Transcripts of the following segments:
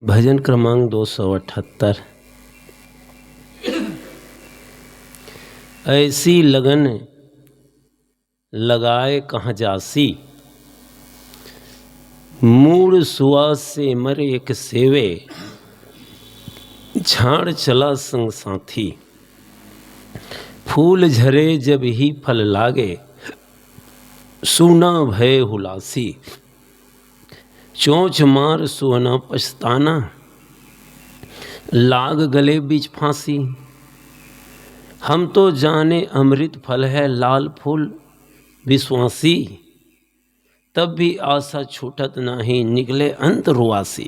भजन क्रमांक 278। ऐसी लगन लगाए कहाँ जासी, मूड सुआस से मर एक सेवे, झाड़ चला संग साथी। फूल झरे जब ही फल लागे, सूना भय हुलासी। चोंच मार सुना पछताना, लाग गले बीच फांसी। हम तो जाने अमृत फल है लाल फूल विश्वासी, तब भी आशा छूटत नाही निकले अंत रुआसी।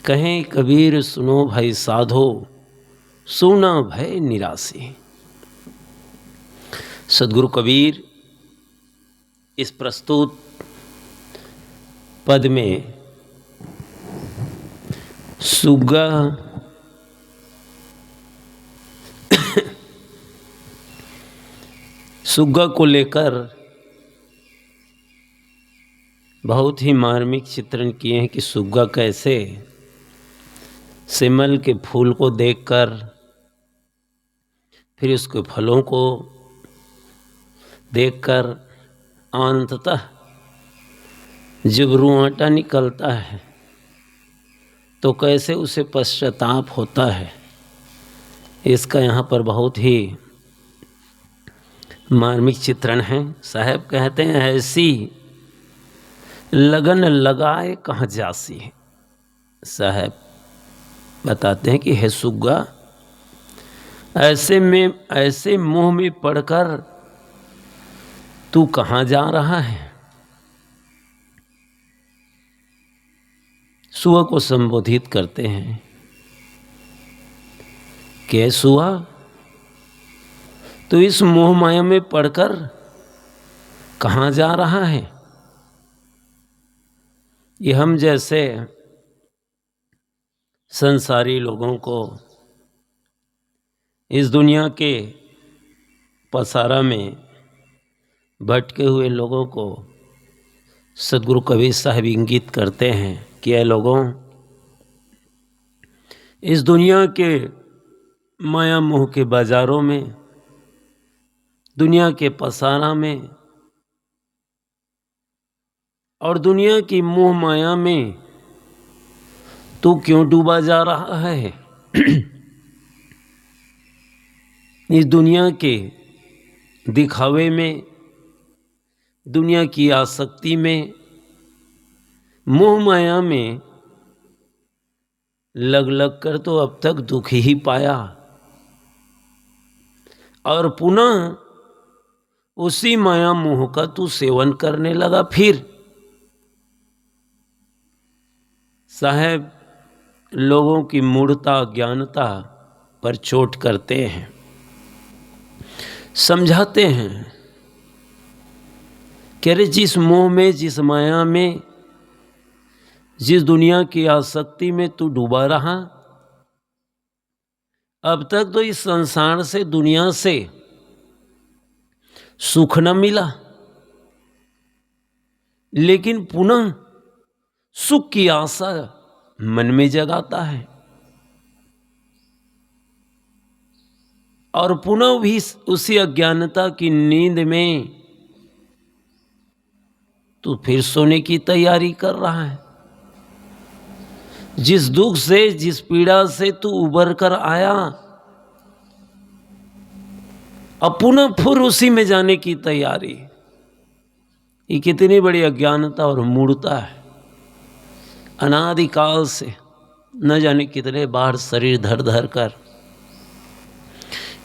कहें कबीर सुनो भाई साधो, सूना भय निरासी। सदगुरु कबीर इस प्रस्तुत पद में सुग्गा सुग्गा को लेकर बहुत ही मार्मिक चित्रण किए हैं कि सुग्गा कैसे सिमल के फूल को देखकर फिर उसके फलों को देखकर अंततः जब रुआंटा निकलता है तो कैसे उसे पश्चाताप होता है, इसका यहाँ पर बहुत ही मार्मिक चित्रण है। साहब कहते हैं ऐसी लगन लगाए कहाँ जासी। साहब बताते हैं कि हे सुग्गा, ऐसे मुंह में पड़कर तू कहाँ जा रहा है। सुआ को संबोधित करते हैं कि सुआ, तो इस मोह माया में पड़कर कहाँ जा रहा है। ये हम जैसे संसारी लोगों को इस दुनिया के पसारा में भटके हुए लोगों को सदगुरु कबीर साहब इंगित करते हैं कि ऐ लोगों, इस दुनिया के माया मोह के बाजारों में, दुनिया के पसारा में और दुनिया की मोह माया में तू क्यों डूबा जा रहा है। इस दुनिया के दिखावे में, दुनिया की आसक्ति में, मोह माया में लग लग कर तो अब तक दुख ही पाया और पुनः उसी माया मोह का तू सेवन करने लगा। फिर साहब लोगों की मूढ़ता ज्ञानता पर चोट करते हैं, समझाते हैं कि अरे जिस मोह में, जिस माया में, जिस दुनिया की आसक्ति में तू डूबा रहा, अब तक तो इस संसार से, दुनिया से सुख न मिला, लेकिन पुनः सुख की आशा मन में जगाता है और पुनः भी उसी अज्ञानता की नींद में तू फिर सोने की तैयारी कर रहा है। जिस दुख से, जिस पीड़ा से तू उबर कर आया, अब पुनः फिर उसी में जाने की तैयारी। ये कितनी बड़ी अज्ञानता और मूढ़ता है। अनादिकाल से न जाने कितने बार शरीर धर धर कर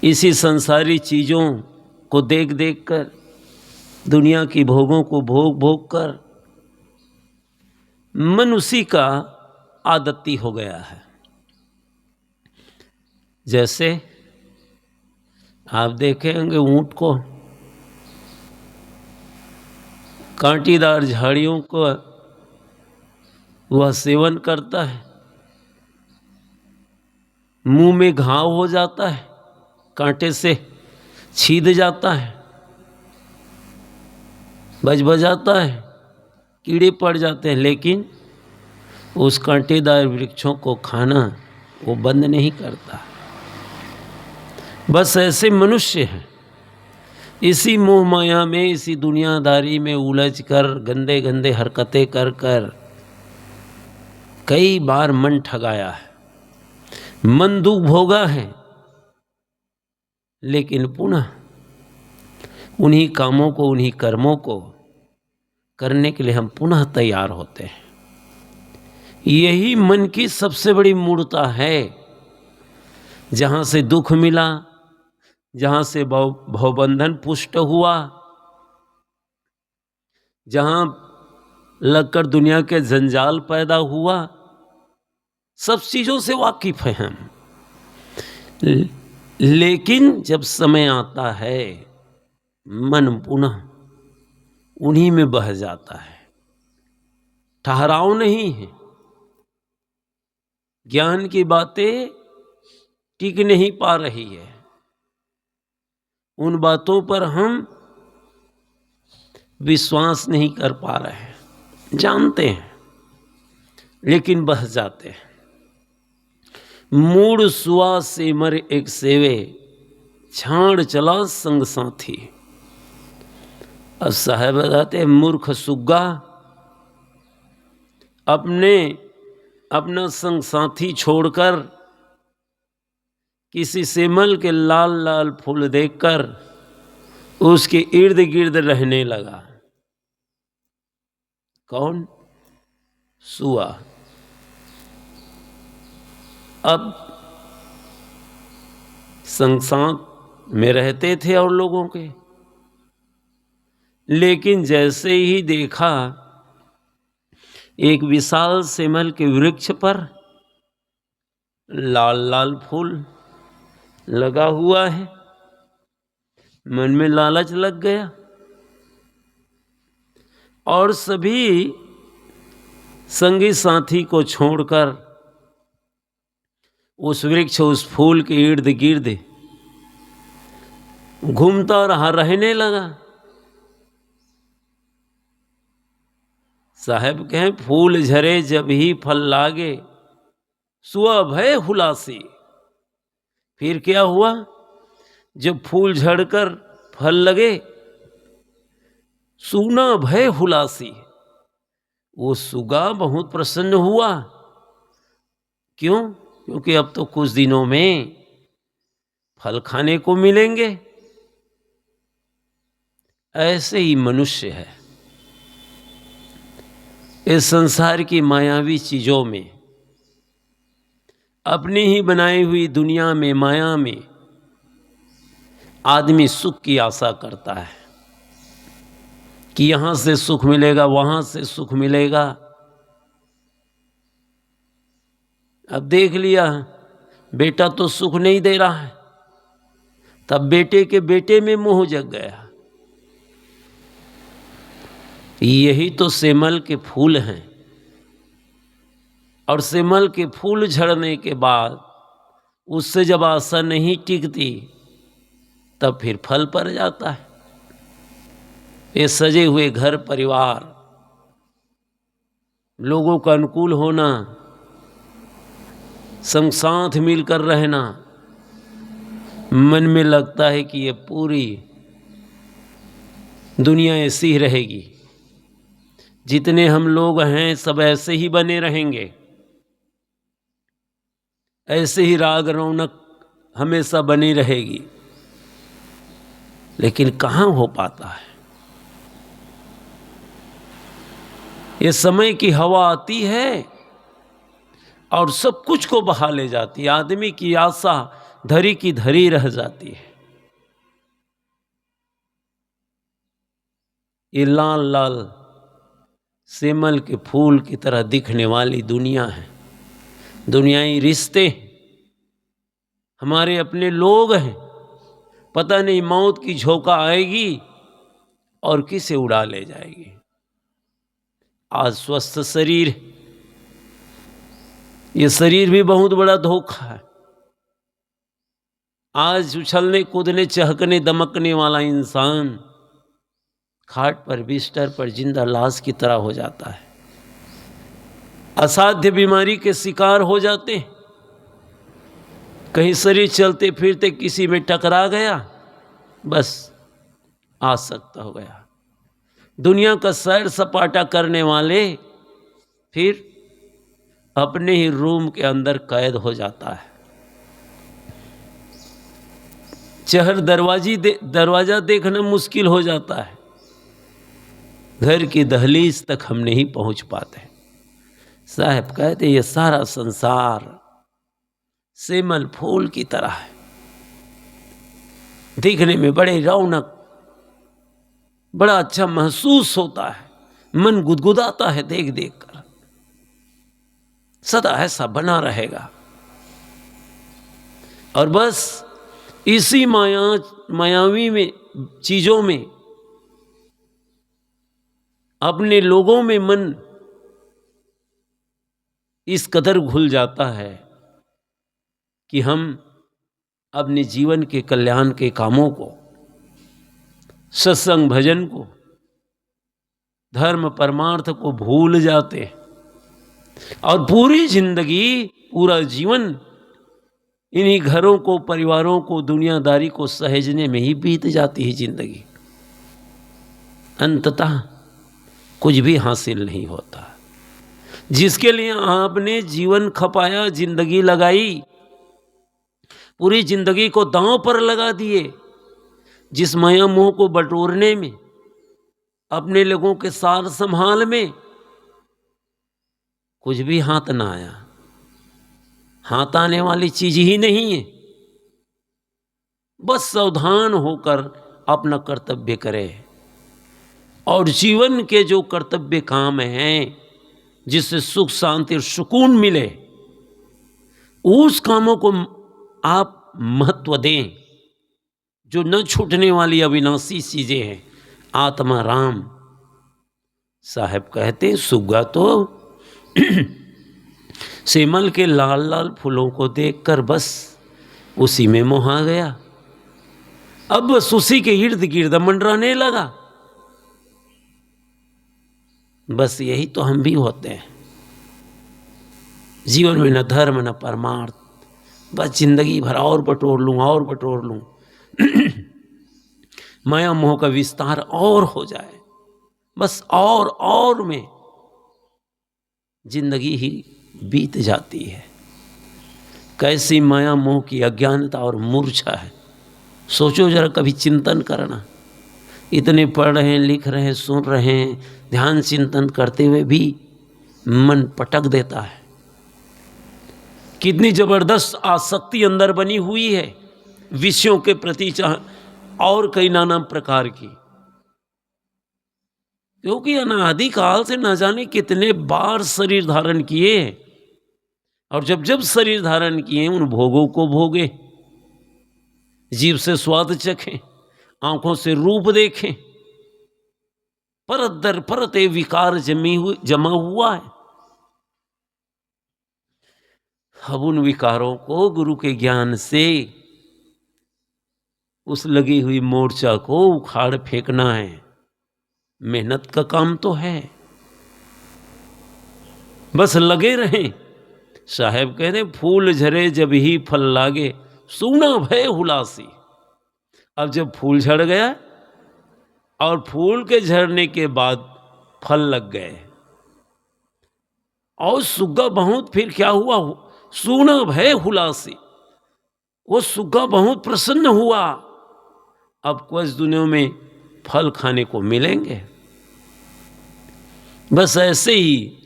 इसी संसारी चीज़ों को देख देख कर, दुनिया की भोगों को भोग भोग कर मन उसी का आदती हो गया है। जैसे आप देखेंगे ऊंट को, कांटीदार झाड़ियों को वह सेवन करता है, मुंह में घाव हो जाता है, कांटे से छीद जाता है, बजबजाता है, कीड़े पड़ जाते हैं, लेकिन उस कांटेदार वृक्षों को खाना वो बंद नहीं करता। बस ऐसे मनुष्य हैं, इसी मोह माया में, इसी दुनियादारी में उलझ कर गंदे गंदे हरकतें कर कर कई बार मन ठगाया है, मन दुख भोगा है, लेकिन पुनः उन्हीं कामों को, उन्हीं कर्मों को करने के लिए हम पुनः तैयार होते हैं। यही मन की सबसे बड़ी मूर्ता है। जहाँ से दुख मिला, जहाँ से भवबंधन पुष्ट हुआ, जहाँ लगकर दुनिया के जंजाल पैदा हुआ, सब चीज़ों से वाकिफ हैं हम। लेकिन जब समय आता है मन पुनः उन्हीं में बह जाता है। ठहराव नहीं है, ज्ञान की बातें टिक नहीं पा रही है, उन बातों पर हम विश्वास नहीं कर पा रहे हैं, जानते हैं लेकिन बह जाते हैं। मूड सुआ से मर एक सेवे, छाड़ चला संग साथी। अब साहब बताते हैं, मूर्ख सुग्गा अपना संग साथी छोड़कर किसी सेमल के लाल लाल फूल देखकर उसके इर्द गिर्द रहने लगा। कौन? सुआ। अब संग साथ में रहते थे और लोगों के, लेकिन जैसे ही देखा एक विशाल सेमल के वृक्ष पर लाल लाल फूल लगा हुआ है, मन में लालच लग गया और सभी संगी साथी को छोड़कर उस वृक्ष, उस फूल के इर्द गिर्द घूमता रहा, रहने लगा। साहब कहें, फूल झरे जब ही फल लागे, सुआ भय हुलासी। फिर क्या हुआ? जब फूल झड़कर फल लगे, सूना भय हुलासी, वो सुगा बहुत प्रसन्न हुआ। क्यों? क्योंकि अब तो कुछ दिनों में फल खाने को मिलेंगे। ऐसे ही मनुष्य है, इस संसार की मायावी चीजों में, अपनी ही बनाई हुई दुनिया में, माया में आदमी सुख की आशा करता है कि यहां से सुख मिलेगा, वहां से सुख मिलेगा। अब देख लिया, बेटा तो सुख नहीं दे रहा है, तब बेटे के बेटे में मोह जग गया। यही तो सेमल के फूल हैं, और सेमल के फूल झड़ने के बाद उससे जब आशा नहीं टिकती, तब फिर फल पड़ जाता है। ये सजे हुए घर परिवार, लोगों का अनुकूल होना, संग साथ मिलकर रहना, मन में लगता है कि ये पूरी दुनिया ऐसी ही रहेगी, जितने हम लोग हैं सब ऐसे ही बने रहेंगे, ऐसे ही राग रौनक हमेशा बनी रहेगी। लेकिन कहाँ हो पाता है? ये समय की हवा आती है और सब कुछ को बहा ले जाती है, आदमी की आशा धरी की धरी रह जाती है। ये लाल लाल सेमल के फूल की तरह दिखने वाली दुनिया है, दुनियाई रिश्ते, हमारे अपने लोग हैं। पता नहीं मौत की झोंका आएगी और किसे उड़ा ले जाएगी। आज स्वस्थ शरीर, ये शरीर भी बहुत बड़ा धोखा है। आज उछलने कूदने चहकने दमकने वाला इंसान खाट पर, बिस्तर पर जिंदा लाश की तरह हो जाता है। असाध्य बीमारी के शिकार हो जाते हैं। कहीं शरीर चलते फिरते किसी में टकरा गया, बस आसक्त हो गया। दुनिया का सैर सपाटा करने वाले फिर अपने ही रूम के अंदर कैद हो जाता है। चहर दरवाजा देखना मुश्किल हो जाता है। घर की दहलीज तक हम नहीं पहुंच पाते। साहब कहते ये सारा संसार सेमल फूल की तरह है, देखने में बड़े रौनक, बड़ा अच्छा महसूस होता है, मन गुदगुदाता है देख देख कर, सदा ऐसा बना रहेगा। और बस इसी मायावी में चीजों में, अपने लोगों में मन इस कदर घुल जाता है कि हम अपने जीवन के कल्याण के कामों को, सत्संग भजन को, धर्म परमार्थ को भूल जाते हैं और पूरी जिंदगी, पूरा जीवन इन्हीं घरों को, परिवारों को, दुनियादारी को सहेजने में ही बीत जाती है जिंदगी। अंततः कुछ भी हासिल नहीं होता। जिसके लिए आपने जीवन खपाया, जिंदगी लगाई, पूरी जिंदगी को दांव पर लगा दिए, जिस माया मोह को बटोरने में, अपने लोगों के सार संभाल में कुछ भी हाथ ना आया। हाथ आने वाली चीज ही नहीं है। बस सावधान होकर अपना कर्तव्य करे और जीवन के जो कर्तव्य काम हैं, जिससे सुख शांति और सुकून मिले, उस कामों को आप महत्व दें, जो न छूटने वाली अविनाशी चीजें हैं। आत्मा राम। साहब कहते हैं सुग्गा तो सेमल के लाल लाल फूलों को देखकर बस उसी में मोहा गया। अब बस उसी के इर्द गिर्द मंडराने लगा। बस यही तो हम भी होते हैं। जीवन में न धर्म न परमार्थ, बस जिंदगी भर और बटोर लूं और बटोर लूं, माया मोह का विस्तार और हो जाए, बस और में जिंदगी ही बीत जाती है। कैसी माया मोह की अज्ञानता और मूर्छा है। सोचो जरा, कभी चिंतन करना। इतने पढ़ रहे हैं, लिख रहे हैं, सुन रहे हैं, ध्यान चिंतन करते हुए भी मन पटक देता है। कितनी जबरदस्त आसक्ति अंदर बनी हुई है विषयों के प्रति, और कई नाना प्रकार की, क्योंकि अनादि काल से न जाने कितने बार शरीर धारण किए, और जब जब शरीर धारण किए उन भोगों को भोगे, जीभ से स्वाद चखें, आंखों से रूप देखें, परत दर परत विकार जमा हुआ है। अब उन विकारों को गुरु के ज्ञान से उस लगी हुई मोर्चा को उखाड़ फेंकना है। मेहनत का काम तो है, बस लगे रहें। साहब कह रहे फूल झरे जब ही फल लागे, सूना भय हुलासी। अब जब फूल झड़ गया और फूल के झड़ने के बाद फल लग गए और सुग्गा बहुत, फिर क्या हुआ, सूना भय हुलासी। वो सुग्गा बहुत प्रसन्न हुआ, अब कुछ दिनों में फल खाने को मिलेंगे। बस ऐसे ही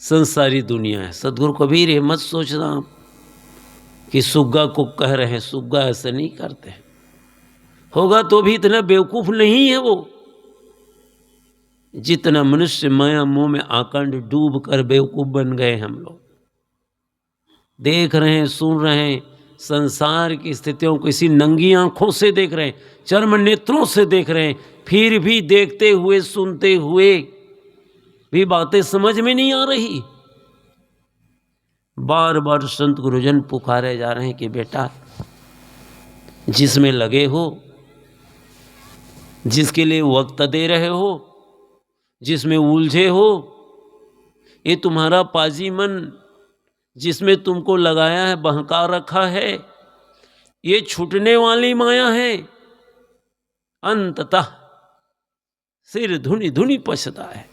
संसारी दुनिया है। सदगुरु कबीर ये मत सोचना कि सुग्गा को कह रहे हैं, सुग्गा ऐसे नहीं करते। होगा तो भी इतना बेवकूफ नहीं है वो, जितना मनुष्य माया मोह में आकंड डूब कर बेवकूफ बन गए हम लोग। देख रहे हैं, सुन रहे हैं, संसार की स्थितियों को इसी नंगी आंखों से देख रहे हैं, चर्म नेत्रों से देख रहे हैं, फिर भी देखते हुए सुनते हुए भी बातें समझ में नहीं आ रही। बार बार संत गुरुजन पुकारे जा रहे हैं कि बेटा, जिसमें लगे हो, जिसके लिए वक्त दे रहे हो, जिसमें उलझे हो, ये तुम्हारा पाजी मन जिसमें तुमको लगाया है, बहका रखा है, ये छूटने वाली माया है। अंततः सिर धुनी धुनी पछताए,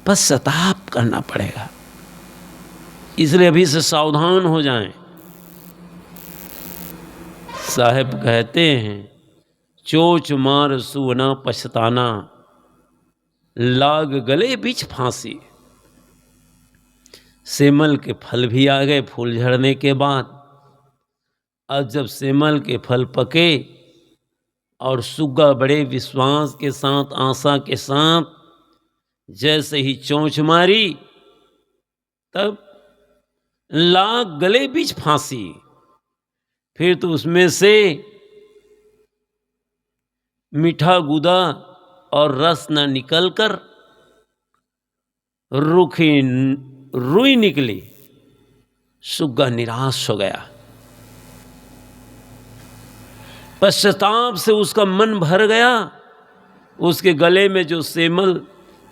पश्चाताप करना पड़ेगा। इसलिए अभी से सावधान हो जाएं। साहब कहते हैं, चोच मार सुवना पछताना, लाग गले बीच फांसी। सेमल के फल भी आ गए फूल झड़ने के बाद। अब जब सेमल के फल पके और सुग्गा बड़े विश्वास के साथ, आशा के साथ जैसे ही चोंच मारी, तब लाग गले बीच फांसी। फिर तो उसमें से मीठा गुदा और रस न निकलकर रूखी रुई निकली। सुग्गा निराश हो गया, पश्चाताप से उसका मन भर गया। उसके गले में जो सेमल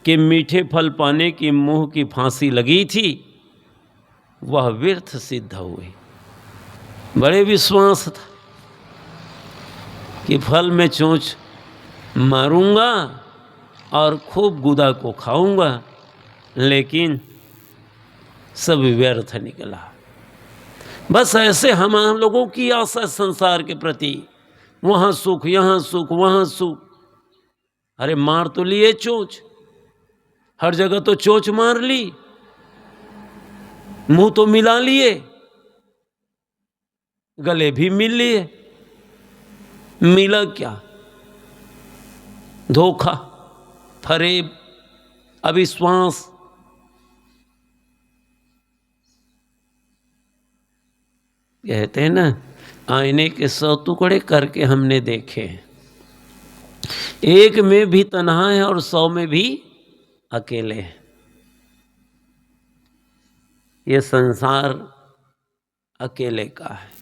के मीठे फल पाने की मोह की फांसी लगी थी, वह व्यर्थ सिद्ध हुई। बड़े विश्वास था कि फल में चोंच मारूंगा और खूब गुदा को खाऊंगा, लेकिन सब व्यर्थ निकला। बस ऐसे हम लोगों की आशा संसार के प्रति, वहाँ सुख, यहाँ सुख, वहाँ सुख। अरे मार तो लिए चोंच, हर जगह तो चोंच मार ली, मुंह तो मिला लिए, गले भी मिल लिए, मिला क्या? धोखा, फरेब, अविश्वास। कहते हैं ना, आईने के 100 टुकड़े करके हमने देखे, एक में भी तन्हा है और 100 में भी अकेले हैं। ये संसार अकेले का है।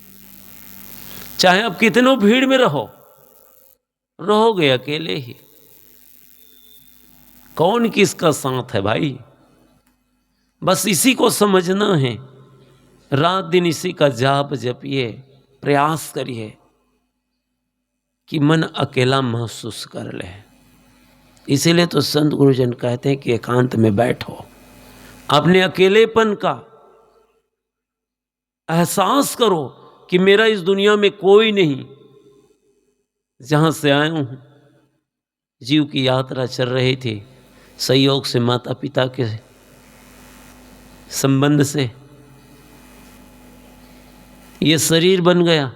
चाहे आप कितनों भीड़ में रहोगे अकेले ही। कौन किसका साथ है भाई? बस इसी को समझना है। रात दिन इसी का जाप जपिए, प्रयास करिए कि मन अकेला महसूस कर ले। इसीलिए तो संत गुरुजन कहते हैं कि एकांत में बैठो, अपने अकेलेपन का एहसास करो कि मेरा इस दुनिया में कोई नहीं। जहां से आया हूं, जीव की यात्रा चल रही थी, संयोग से माता पिता के संबंध से ये शरीर बन गया।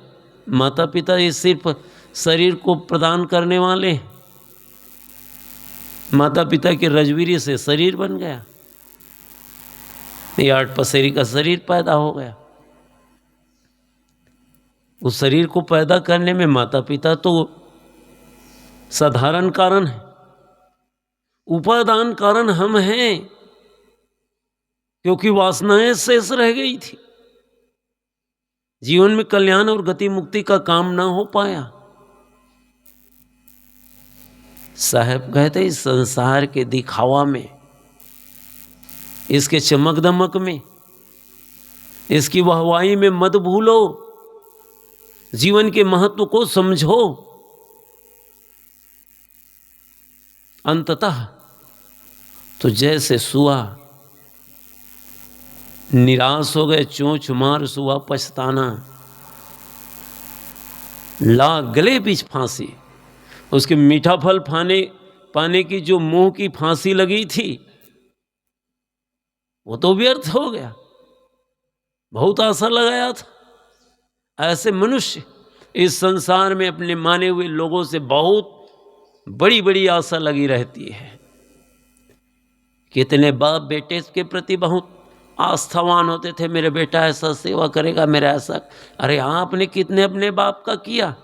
माता पिता ये सिर्फ शरीर को प्रदान करने वाले हैं। माता पिता के रजवीरी से शरीर बन गया, ये 8 पसेरी का शरीर पैदा हो गया। उस शरीर को पैदा करने में माता पिता तो साधारण कारण है, उपादान कारण हम हैं, क्योंकि वासनाएं शेष रह गई थी। जीवन में कल्याण और गति मुक्ति का काम ना हो पाया। साहब कहते इस संसार के दिखावा में, इसके चमक दमक में, इसकी वाहवाही में मत भूलो, जीवन के महत्व को समझो। अंततः तो जैसे सुआ निराश हो गए, चोंच मार सुआ पछताना, ला गले बीच फांसी। उसके मीठा फल पाने की जो मोह की फांसी लगी थी, वो तो व्यर्थ हो गया। बहुत आशा लगाया था। ऐसे मनुष्य इस संसार में अपने माने हुए लोगों से बहुत बड़ी बड़ी आशा लगी रहती है। कितने बाप बेटे के प्रति बहुत आस्थावान होते थे, मेरे बेटा ऐसा सेवा करेगा, मेरा ऐसा। अरे आपने कितने अपने बाप का किया,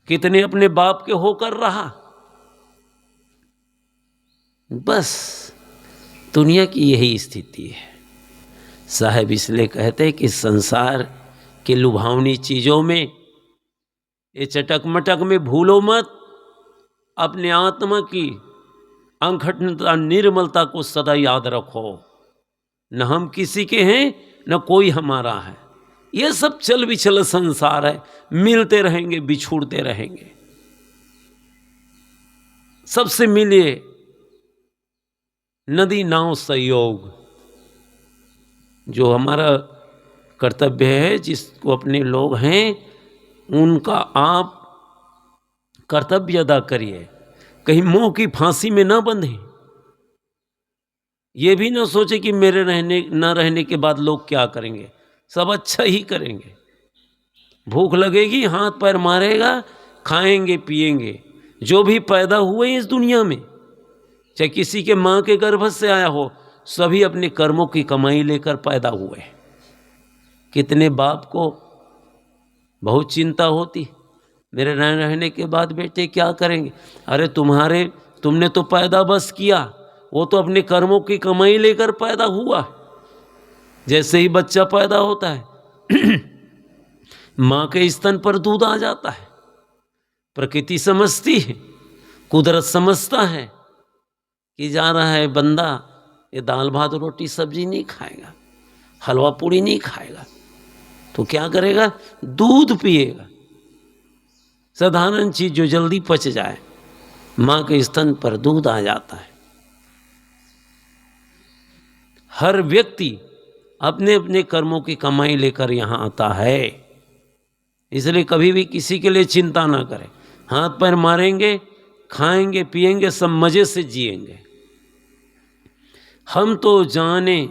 कितने अपने बाप के होकर रहा। बस दुनिया की यही स्थिति है। साहब इसलिए कहते हैं कि संसार के लुभावनी चीजों में, ये चटक मटक में भूलो मत अपने आत्मा की अखंडता निर्मलता को सदा याद रखो। न हम किसी के हैं न कोई हमारा है। ये सब चल विचल संसार है, मिलते रहेंगे बिछुड़ते रहेंगे। सबसे मिलिए, नदी नाव सहयोग। जो हमारा कर्तव्य है, जिसको अपने लोग हैं उनका आप कर्तव्य अदा करिए। कहीं मोह की फांसी में ना बंधे। ये भी ना सोचे कि मेरे न रहने के बाद लोग क्या करेंगे। सब अच्छा ही करेंगे। भूख लगेगी, हाथ पैर मारेगा, खाएंगे पिएंगे। जो भी पैदा हुए इस दुनिया में, चाहे किसी के माँ के गर्भ से आया हो, सभी अपने कर्मों की कमाई लेकर पैदा हुए। कितने बाप को बहुत चिंता होती, मेरे रहने के बाद बेटे क्या करेंगे। अरे तुमने तो पैदा बस किया, वो तो अपने कर्मों की कमाई लेकर पैदा हुआ। जैसे ही बच्चा पैदा होता है माँ के स्तन पर दूध आ जाता है। प्रकृति समझती है, कुदरत समझता है कि जा रहा है बंदा, ये दाल भात रोटी सब्जी नहीं खाएगा, हलवा पूड़ी नहीं खाएगा, तो क्या करेगा, दूध पिएगा। साधारण चीज जो जल्दी पच जाए, माँ के स्तन पर दूध आ जाता है। हर व्यक्ति अपने अपने कर्मों की कमाई लेकर यहाँ आता है। इसलिए कभी भी किसी के लिए चिंता ना करें। हाथ पैर मारेंगे, खाएंगे पिएंगे, सब मजे से जिएंगे। हम तो जाने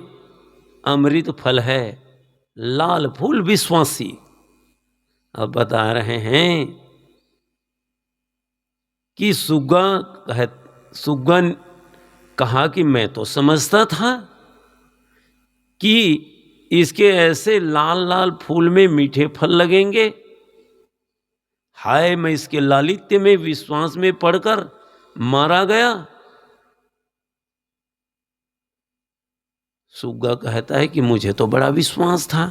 अमृत फल है लाल फूल विश्वासी। अब बता रहे हैं कि सुग्गा कहा कि मैं तो समझता था कि इसके ऐसे लाल लाल फूल में मीठे फल लगेंगे। हाय, मैं इसके लालित्य में विश्वास में पड़कर मारा गया। सुग्गा कहता है कि मुझे तो बड़ा विश्वास था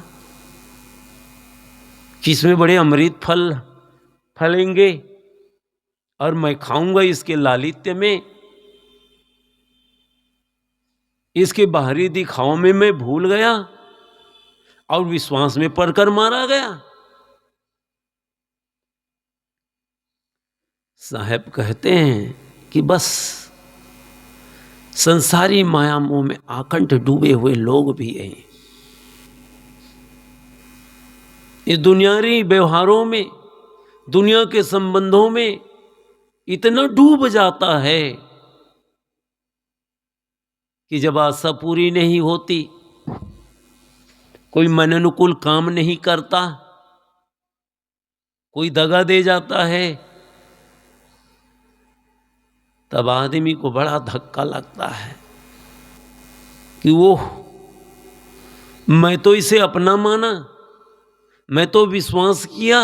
कि इसमें बड़े अमृत फल फलेंगे और मैं खाऊंगा इसके लालित्य में। इसके बाहरी दिखाव में मैं भूल गया और विश्वास में पड़कर मारा गया। साहब कहते हैं कि बस संसारी माया मोह में आकंठ डूबे हुए लोग भी हैं। इस दुनियावी व्यवहारों में, दुनिया के संबंधों में इतना डूब जाता है कि जब आशा पूरी नहीं होती, कोई मन अनुकूल काम नहीं करता, कोई दगा दे जाता है, तब आदमी को बड़ा धक्का लगता है कि वो मैं तो इसे अपना माना, मैं तो विश्वास किया।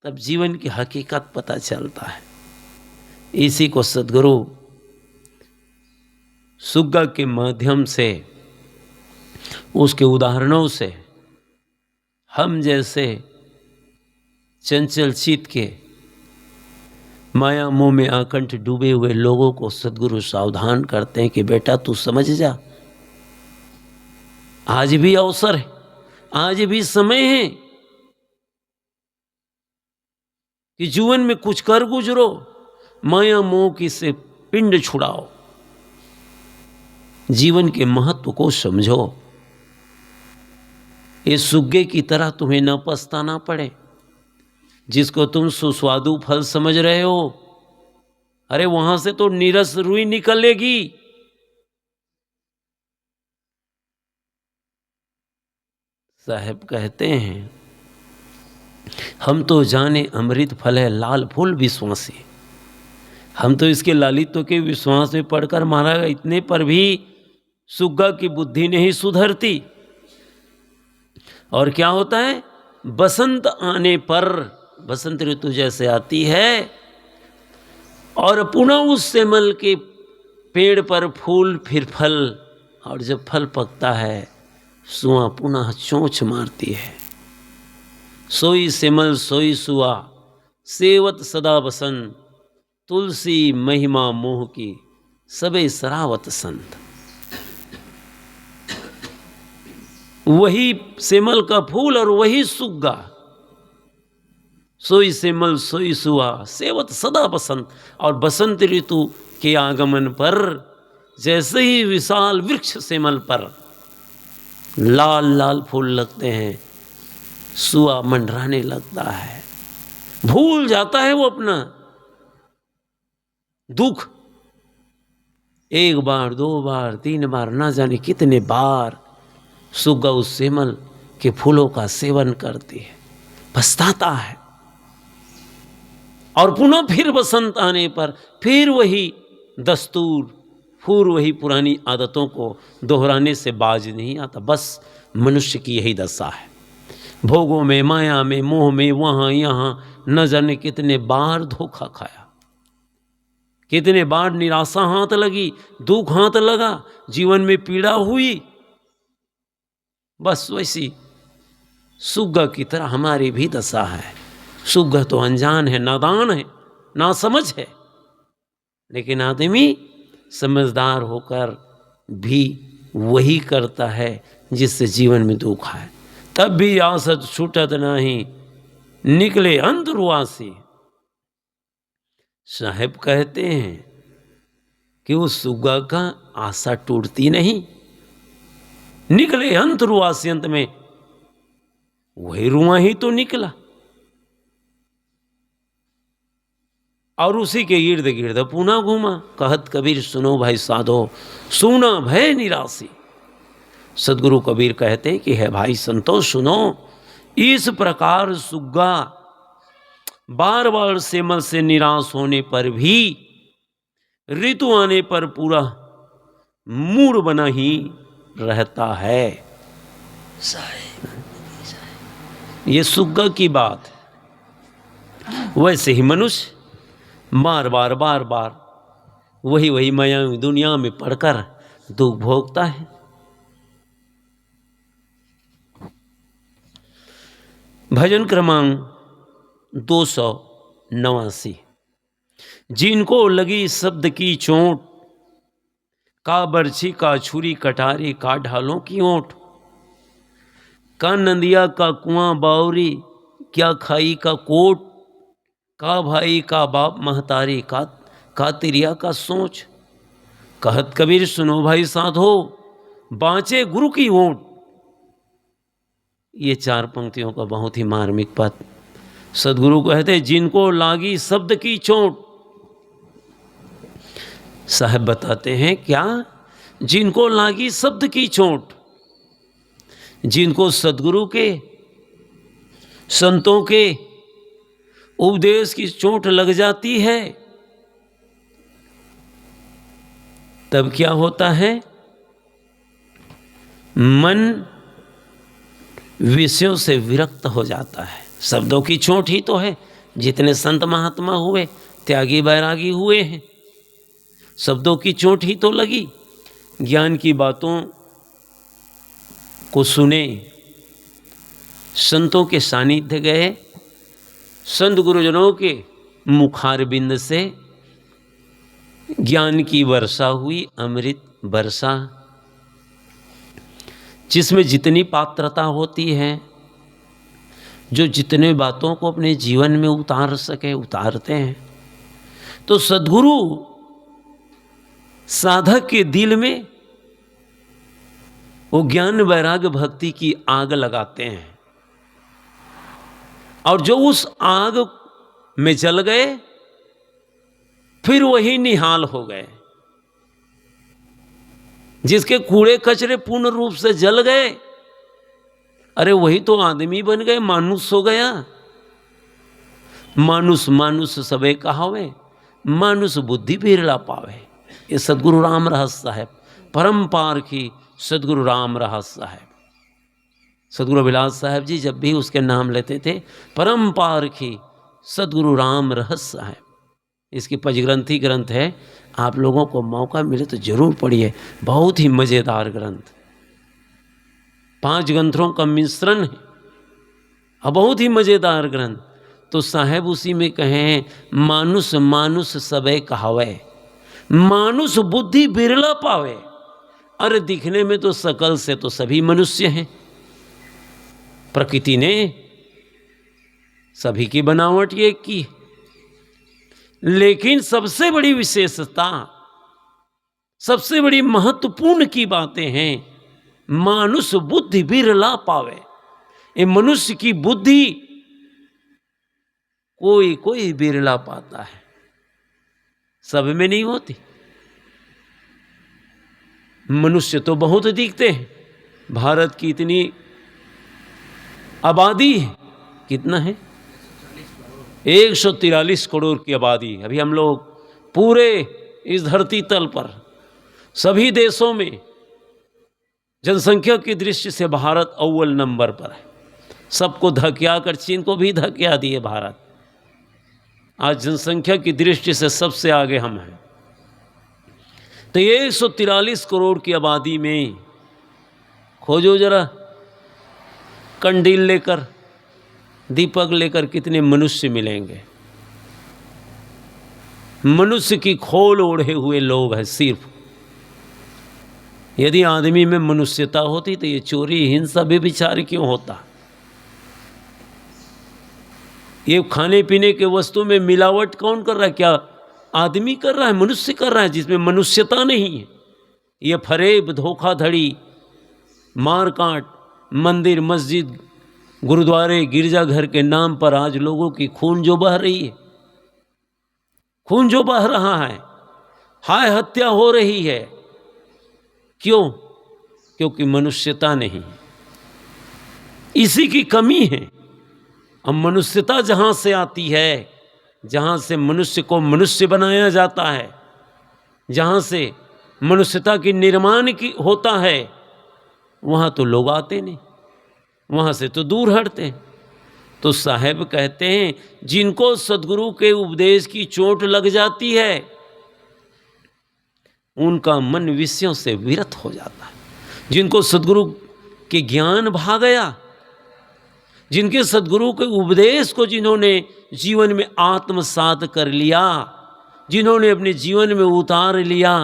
तब जीवन की हकीकत पता चलता है। इसी को सद्गुरु सुग्गा के माध्यम से, उसके उदाहरणों से, हम जैसे चंचल चित्त के माया मोह में आकंठ डूबे हुए लोगों को सद्गुरु सावधान करते हैं कि बेटा तू समझ जा, आज भी अवसर है, आज भी समय है कि जीवन में कुछ कर गुजरो, माया मोह की से पिंड छुड़ाओ, जीवन के महत्व को समझो। ये सुग्गे की तरह तुम्हें न पछताना पड़े। जिसको तुम सुस्वादु फल समझ रहे हो, अरे वहां से तो नीरस रुई निकलेगी। साहब कहते हैं हम तो जाने अमृत फल है लाल फूल विश्वासी। हम तो इसके लालित्व के विश्वास में पड़कर मारा गया। इतने पर भी सुग्गा की बुद्धि नहीं सुधरती। और क्या होता है, बसंत आने पर, बसंत ऋतु जैसे आती है और पुनः उस सेमल के पेड़ पर फूल फिर फल, और जब फल पकता है सुआ पुनः चोंच मारती है। सोई सेमल सोई सुआ सेवत सदा बसंत, तुलसी महिमा मोह की सबे सरावत संत। वही सेमल का फूल और वही सुग्गा, सोई सेमल सोई सुआ सेवत सदा बसंत। और बसंत ऋतु के आगमन पर जैसे ही विशाल वृक्ष सेमल पर लाल लाल फूल लगते हैं, सुआ मंडराने लगता है, भूल जाता है वो अपना दुख। एक बार, दो बार, तीन बार, ना जाने कितने बार सुग्गा उस सेमल के फूलों का सेवन करती है, पछताता है। और पुनः फिर बसंत आने पर फिर वही दस्तूर, फिर वही पुरानी आदतों को दोहराने से बाज नहीं आता। बस मनुष्य की यही दशा है, भोगों में, माया में, मोह में, वहाँ यहाँ न जाने कितने बार धोखा खाया, कितने बार निराशा हाथ लगी, दुख हाथ लगा, जीवन में पीड़ा हुई। बस वैसी सुग्गा की तरह हमारी भी दशा है। सुग्गा तो अनजान है, नादान है, नासमझ है, लेकिन आदमी समझदार होकर भी वही करता है जिससे जीवन में दुख है। तब भी आसत छूटत नहीं, निकले अंतरवासी। साहब कहते हैं कि उस सुग्गा का आशा टूटती नहीं, निकले अंतरवासी। अंत में वही रुआ ही तो निकला, और उसी के इर्द गिर्द पुनः घूमा। कहत कबीर सुनो भाई साधो, सुना भय निराशी। सदगुरु कबीर कहते हैं कि है भाई संतो सुनो, इस प्रकार सुग्गा बार बार सेमल से निराश होने पर भी ऋतु आने पर पूरा मूड बना ही रहता है। ये सुग्गा की बात है। वैसे ही मनुष्य बार बार वही मायावी दुनिया में पड़कर दुख भोगता है। भजन क्रमांक 289। जिनको लगी शब्द की चोट, का बरछी का छुरी कटारी का ढालों की ओट, का नंदिया का कुआं बावरी क्या खाई का कोट, का भाई का बाप महतारी का तिरिया का सोच। कहत कबीर सुनो भाई साधो, बाँचे गुरु की ओट। ये चार पंक्तियों का बहुत ही मार्मिक पद। सदगुरु कहते जिनको लागी शब्द की चोट, साहब बताते हैं क्या, जिनको लागी शब्द की चोट, जिनको सदगुरु के, संतों के उपदेश की चोट लग जाती है, तब क्या होता है, मन विषयों से विरक्त हो जाता है। शब्दों की चोट ही तो है। जितने संत महात्मा हुए, त्यागी बैरागी हुए हैं, शब्दों की चोट ही तो लगी। ज्ञान की बातों को सुने, संतों के सानिध्य गए, संत गुरुजनों के मुखारबिंद से ज्ञान की वर्षा हुई, अमृत वर्षा, जिसमें जितनी पात्रता होती है, जो जितने बातों को अपने जीवन में उतार सके उतारते हैं। तो सद्गुरु साधक के दिल में वो ज्ञान वैराग्य भक्ति की आग लगाते हैं, और जो उस आग में जल गए फिर वही निहाल हो गए। जिसके कूड़े कचरे पूर्ण रूप से जल गए, अरे वही तो आदमी बन गए, मानुष हो गया। मानुष सबे कहावे, मानुष बुद्धि बिरला पावे। ये सदगुरु राम रहस्य साहब, परम पारखी सदगुरु राम रहस्य साहब। सदगुरु अभिलाष साहब जी जब भी उसके नाम लेते थे, परम पारखी सदगुरु राम रहस्य साहब। इसकी पंचग्रंथी ग्रंथ है, आप लोगों को मौका मिले तो जरूर पढ़िए, बहुत ही मज़ेदार ग्रंथ। 5 ग्रंथों का मिश्रण है और बहुत ही मज़ेदार ग्रंथ। तो साहेब उसी में कहें मानुष मानुष सबे कहावे, मानुष बुद्धि बिरला पावे। अरे दिखने में तो सकल से तो सभी मनुष्य हैं, प्रकृति ने सभी की बनावट एक की, लेकिन सबसे बड़ी विशेषता, सबसे बड़ी महत्वपूर्ण की बातें हैं मानुष बुद्धि बिरला पावे। ये मनुष्य की बुद्धि कोई कोई बिरला पाता है, सब में नहीं होती। मनुष्य तो बहुत दिखते हैं, भारत की इतनी आबादी है, कितना है 143 करोड़ की आबादी। अभी हम लोग पूरे इस धरती तल पर सभी देशों में जनसंख्या की दृष्टि से भारत अव्वल नंबर पर है। सबको धकिया कर चीन को भी धकिया दिए भारत। आज जनसंख्या की दृष्टि से सबसे आगे हम हैं। तो ये 143 करोड़ की आबादी में खोजो जरा, कंडील लेकर, दीपक लेकर कितने मनुष्य मिलेंगे। मनुष्य की खोल ओढ़े हुए लोग हैं सिर्फ। यदि आदमी में मनुष्यता होती तो ये चोरी हिंसा व्यभिचार क्यों होता। ये खाने पीने के वस्तु में मिलावट कौन कर रहा है? क्या आदमी कर रहा है? मनुष्य कर रहा है, जिसमें मनुष्यता नहीं है। ये फरेब, धोखाधड़ी, मारकाट, मंदिर मस्जिद गुरुद्वारे गिरजाघर के नाम पर आज लोगों की खून जो बह रही है, खून जो बह रहा है, हाय हत्या हो रही है, क्यों? क्योंकि मनुष्यता नहीं, इसी की कमी है। अब मनुष्यता जहाँ से आती है, जहाँ से मनुष्य को मनुष्य बनाया जाता है, जहाँ से मनुष्यता की निर्माण की होता है, वहाँ तो लोग आते नहीं, वहाँ से तो दूर हटते हैं। तो साहेब कहते हैं जिनको सद्गुरु के उपदेश की चोट लग जाती है उनका मन विषयों से विरत हो जाता है। जिनको सद्गुरु के ज्ञान भा गया, जिनके सद्गुरु के उपदेश को जिन्होंने जीवन में आत्मसात कर लिया, जिन्होंने अपने जीवन में उतार लिया,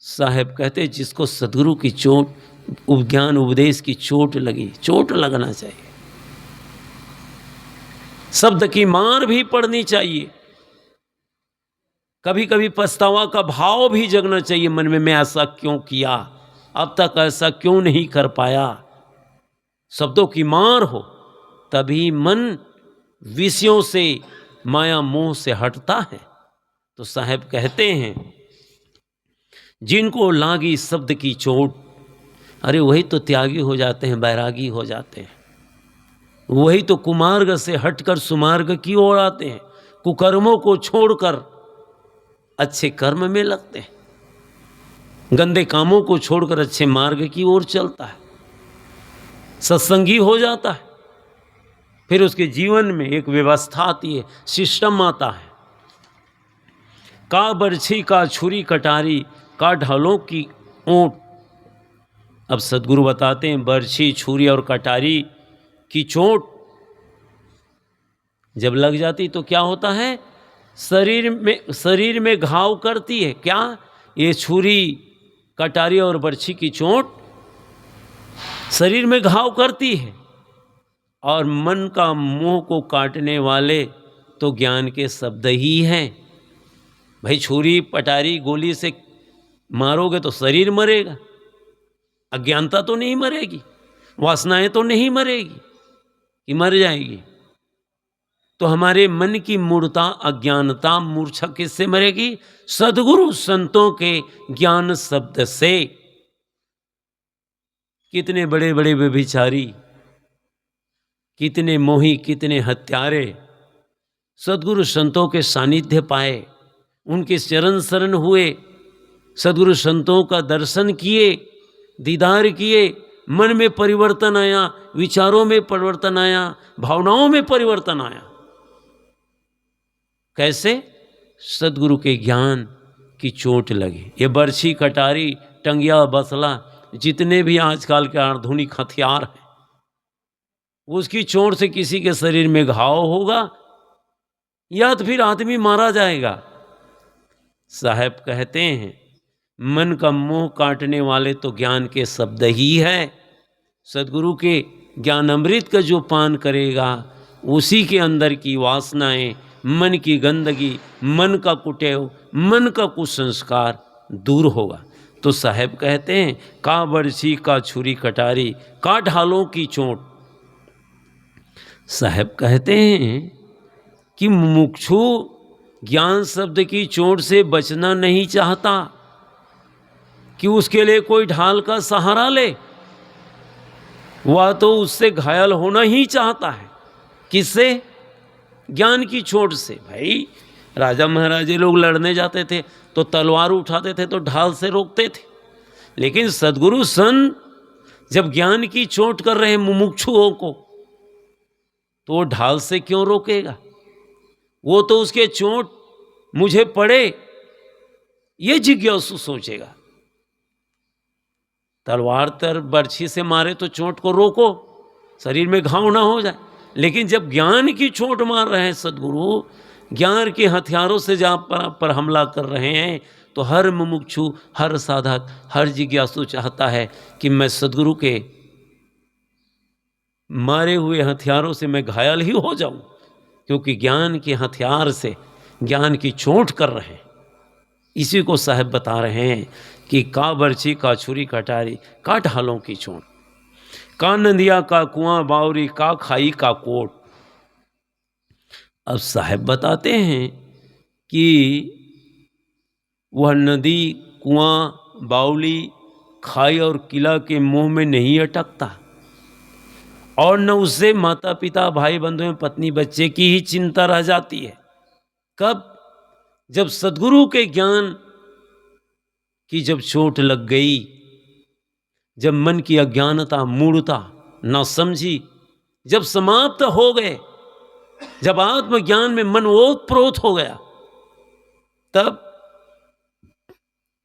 साहेब कहते जिसको सद्गुरु की चोट, ज्ञान उपदेश की चोट लगी, चोट लगना चाहिए, शब्द की मार भी पड़नी चाहिए, कभी कभी पछतावा का भाव भी जगना चाहिए मन में, मैं ऐसा क्यों किया, अब तक ऐसा क्यों नहीं कर पाया। शब्दों की मार हो तभी मन विषयों से, माया मोह से हटता है। तो साहेब कहते हैं जिनको लागी शब्द की चोट, अरे वही तो त्यागी हो जाते हैं, बैरागी हो जाते हैं, वही तो कुमार्ग से हटकर सुमार्ग की ओर आते हैं, कुकर्मों को छोड़कर अच्छे कर्म में लगते हैं, गंदे कामों को छोड़कर अच्छे मार्ग की ओर चलता है, सत्संगी हो जाता है। फिर उसके जीवन में एक व्यवस्था आती है, सिस्टम आता है। का बरछी का छुरी कटारी, का ढालों की ऊंट। अब सद्गुरु बताते हैं बरछी, छुरी और कटारी की चोट जब लग जाती तो क्या होता है, शरीर में घाव करती है। क्या ये छुरी, कटारी और बरछी की चोट शरीर में घाव करती है, और मन का मोह को काटने वाले तो ज्ञान के शब्द ही हैं। भाई छुरी पटारी गोली से मारोगे तो शरीर मरेगा, अज्ञानता तो नहीं मरेगी, वासनाएं तो नहीं मरेगी कि मर जाएगी। तो हमारे मन की मूर्ता, अज्ञानता, मूर्छा किससे मरेगी? सद्गुरु संतों के ज्ञान शब्द से। कितने बड़े बड़े व्यभिचारी, कितने मोही, कितने हत्यारे सद्गुरु संतों के सानिध्य पाए, उनके चरण शरण हुए, सद्गुरु संतों का दर्शन किए, दीदार किए, मन में परिवर्तन आया, विचारों में परिवर्तन आया, भावनाओं में परिवर्तन आया। कैसे? सद्गुरु के ज्ञान की चोट लगी। ये बरछी, कटारी, टंगिया, बसला, जितने भी आजकल के आधुनिक हथियार हैं, उसकी चोट से किसी के शरीर में घाव होगा या तो फिर आदमी मारा जाएगा। साहब कहते हैं मन का मोह काटने वाले तो ज्ञान के शब्द ही है। सदगुरु के ज्ञान अमृत का जो पान करेगा उसी के अंदर की वासनाएं, मन की गंदगी, मन का कुटेव, मन का कुसंस्कार दूर होगा। तो साहब कहते हैं का बरछी का छुरी कटारी का ढालों की चोट। साहब कहते हैं कि मुमुक्षु ज्ञान शब्द की चोट से बचना नहीं चाहता कि उसके लिए कोई ढाल का सहारा ले, वह तो उससे घायल होना ही चाहता है। किससे? ज्ञान की चोट से। भाई राजा महाराजे लोग लड़ने जाते थे तो तलवार उठाते थे तो ढाल से रोकते थे, लेकिन सद्गुरु संत जब ज्ञान की चोट कर रहे मुमुक्षुओं को तो वो ढाल से क्यों रोकेगा? वो तो उसके चोट मुझे पड़े ये जिज्ञासु सोचेगा। तलवार तर बर्छी से मारे तो चोट को रोको, शरीर में घाव ना हो जाए, लेकिन जब ज्ञान की चोट मार रहे हैं सद्गुरु, ज्ञान के हथियारों से जहाँ पर हमला कर रहे हैं, तो हर मुमुक्षु, हर साधक, हर जिज्ञासु चाहता है कि मैं सद्गुरु के मारे हुए हथियारों से मैं घायल ही हो जाऊं, क्योंकि ज्ञान के हथियार से ज्ञान की चोट कर रहे हैं। इसी को साहब बता रहे हैं कि का बर्छी का छुरी कटारी का ढालों की चोट, का नदिया का कुआं बावरी का खाई का कोट। अब साहब बताते हैं कि वह नदी, कुआं, बावली, खाई और किला के मुंह में नहीं अटकता, और न उससे माता पिता, भाई बंधु, पत्नी, बच्चे की ही चिंता रह जाती है। कब? जब सद्गुरु के ज्ञान की जब चोट लग गई, जब मन की अज्ञानता, मूढ़ता, ना समझी जब समाप्त हो गए, जब आत्मज्ञान में मन ओतप्रोत हो गया, तब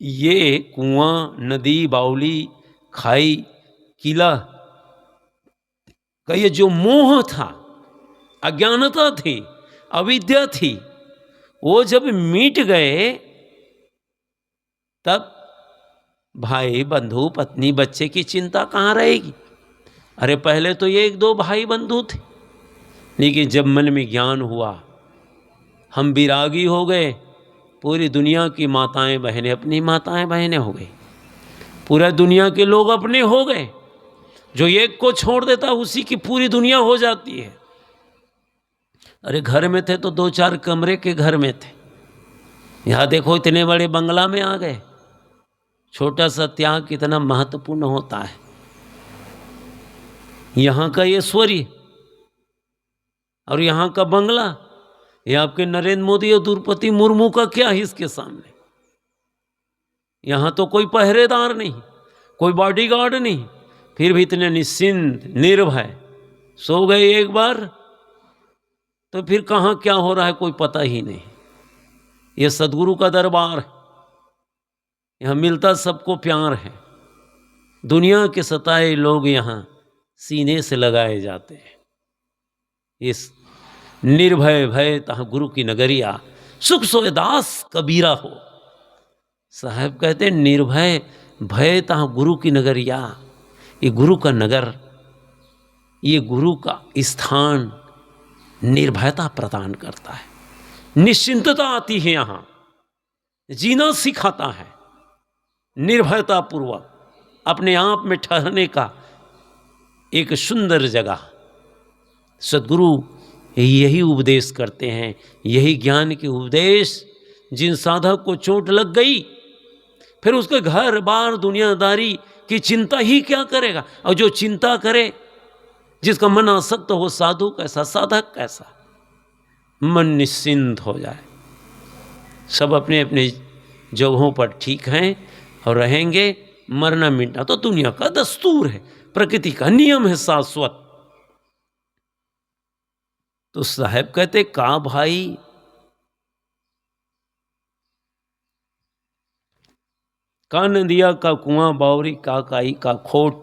ये कुआं, नदी, बावली, खाई, किला का ये जो मोह था, अज्ञानता थी, अविद्या थी, वो जब मिट गए, तब भाई बंधु, पत्नी, बच्चे की चिंता कहाँ रहेगी? अरे पहले तो ये 1-2 भाई बंधु थे, लेकिन जब मन में ज्ञान हुआ, हम विरागी हो गए, पूरी दुनिया की माताएं बहनें अपनी माताएं बहनें हो गई, पूरा दुनिया के लोग अपने हो गए। जो एक को छोड़ देता उसी की पूरी दुनिया हो जाती है। अरे घर में थे तो 2-4 कमरे के घर में थे, यहाँ देखो इतने बड़े बंगला में आ गए। छोटा सा त्याग कितना महत्वपूर्ण होता है। यहाँ का ऐश्वर्य और यहाँ का बंगला, ये आपके नरेंद्र मोदी और द्रौपदी मुर्मू का क्या है इसके सामने? यहाँ तो कोई पहरेदार नहीं, कोई बॉडीगार्ड नहीं, फिर भी इतने निश्चिंत, निर्भय सो गए एक बार, तो फिर कहाँ क्या हो रहा है कोई पता ही नहीं। ये सद्गुरु का दरबार है, यहाँ मिलता सबको प्यार है। दुनिया के सताए लोग यहाँ सीने से लगाए जाते हैं। इस निर्भय भय तहाँ गुरु की नगरिया, सुख सोए दास कबीरा हो। साहब कहते हैं निर्भय भय तहाँ गुरु की नगरिया। ये गुरु का नगर, ये गुरु का स्थान निर्भयता प्रदान करता है, निश्चिंतता आती है, यहाँ जीना सिखाता है, निर्भयता पूर्वक अपने आप में ठहरने का एक सुंदर जगह। सद्गुरु यही उपदेश करते हैं, यही ज्ञान के उपदेश। जिन साधक को चोट लग गई, फिर उसके घर बार दुनियादारी की चिंता ही क्या करेगा? और जो चिंता करे, जिसका मन आसक्त हो, साधु कैसा, साधक कैसा, मन निश्चिंत हो जाए। सब अपने अपने जगहों पर ठीक हैं और रहेंगे। मरना मिटना तो दुनिया का दस्तूर है, प्रकृति का नियम है शाश्वत। तो साहब कहते का भाई, का नदिया का कुआं बावरी का काई का खोट।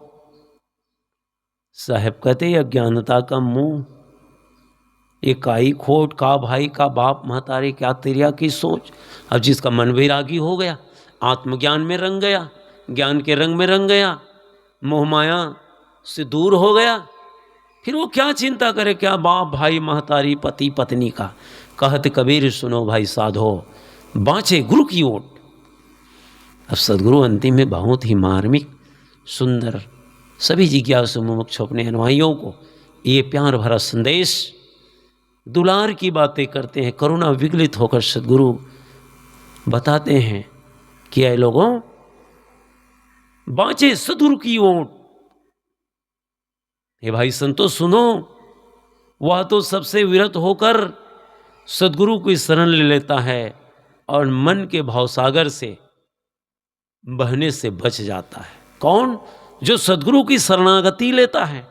साहब कहते अज्ञानता का मुंह, ये काई खोट का भाई का बाप महतारी क्या तेरिया की सोच। अब जिसका मन वैरागी हो गया, आत्मज्ञान में रंग गया, ज्ञान के रंग में रंग गया, मोह माया से दूर हो गया, फिर वो क्या चिंता करे क्या बाप भाई महतारी पति पत्नी का। कहत कबीर सुनो भाई साधो, बाँचे गुरु की ओट। अब सदगुरु अंतिम में बहुत ही मार्मिक सुंदर सभी जिज्ञासु मुमुक्षु अपने अनुयायियों को ये प्यार भरा संदेश, दुलार की बातें करते हैं। करुणा विगलित होकर सदगुरु बताते हैं कि ऐ लोगों, बाँचे सदगुरु की ओट। हे भाई संतो सुनो, वह तो सबसे विरत होकर सदगुरु की शरण ले लेता है और मन के भावसागर से बहने से बच जाता है। कौन? जो सदगुरु की शरणागति लेता है,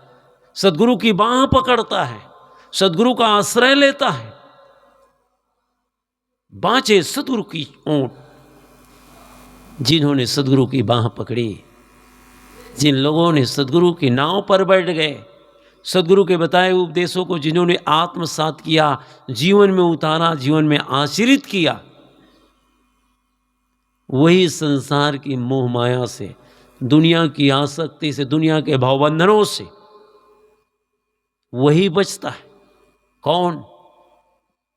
सदगुरु की बाह पकड़ता है, सदगुरु का आश्रय लेता है। बाँचे सदगुरु की ओट। जिन्होंने सदगुरु की बाह पकड़ी, जिन लोगों ने सदगुरु की नाव पर बैठ गए, सदगुरु के बताए उपदेशों को जिन्होंने आत्मसात किया, जीवन में उतारा, जीवन में आचरित किया, वही संसार की मोह माया से, दुनिया की आसक्ति से, दुनिया के भावबंधनों से वही बचता है। कौन?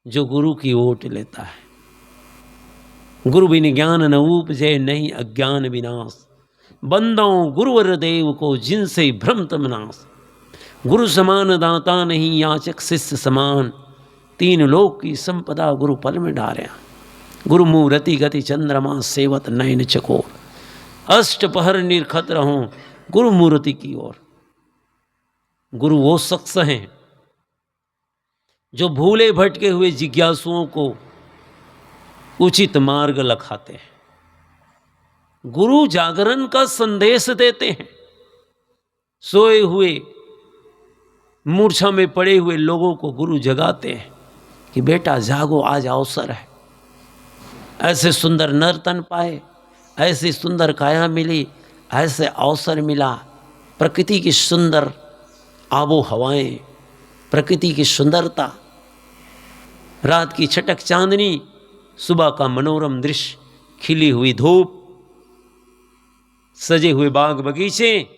जो गुरु की ओट लेता है। गुरु बिन ज्ञान न उपजे, नहीं अज्ञान विनाश। बंदों गुरुवर देव को, जिनसे भ्रमत नाश। गुरु समान दाता नहीं, याचक शिष्य समान। तीन लोक की संपदा गुरु पल में डार्या। गुरु मूर्ति गति चंद्रमा, सेवत नयन चकोर। अष्ट पहर निरखत रहूं गुरु मूर्ति की ओर। गुरु वो शख्स हैं जो भूले भटके हुए जिज्ञासुओं को उचित मार्ग लखाते हैं। गुरु जागरण का संदेश देते हैं। सोए हुए मूर्छा में पड़े हुए लोगों को गुरु जगाते हैं कि बेटा जागो, आज अवसर है। ऐसे सुंदर नर तन पाए, ऐसी सुंदर काया मिली, ऐसे अवसर मिला। प्रकृति की सुंदर आबो हवाएं, प्रकृति की सुंदरता, रात की छटक चांदनी, सुबह का मनोरम दृश्य, खिली हुई धूप, सजे हुए बाग बगीचे।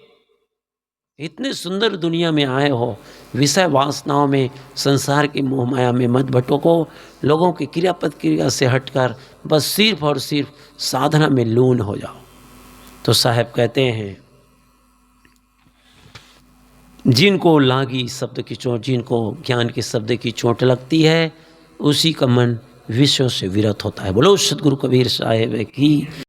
इतने सुंदर दुनिया में आए हो, विषय वासनाओं में, संसार की मोह माया में मत भटको। लोगों की क्रियापद क्रिया से हटकर बस सिर्फ और सिर्फ साधना में लीन हो जाओ। तो साहब कहते हैं, जिनको लागी शब्द की चोट, जिनको ज्ञान के शब्द की चोट लगती है, उसी का मन विषयों से विरत होता है। बोलो सतगुरु कबीर साहेब की।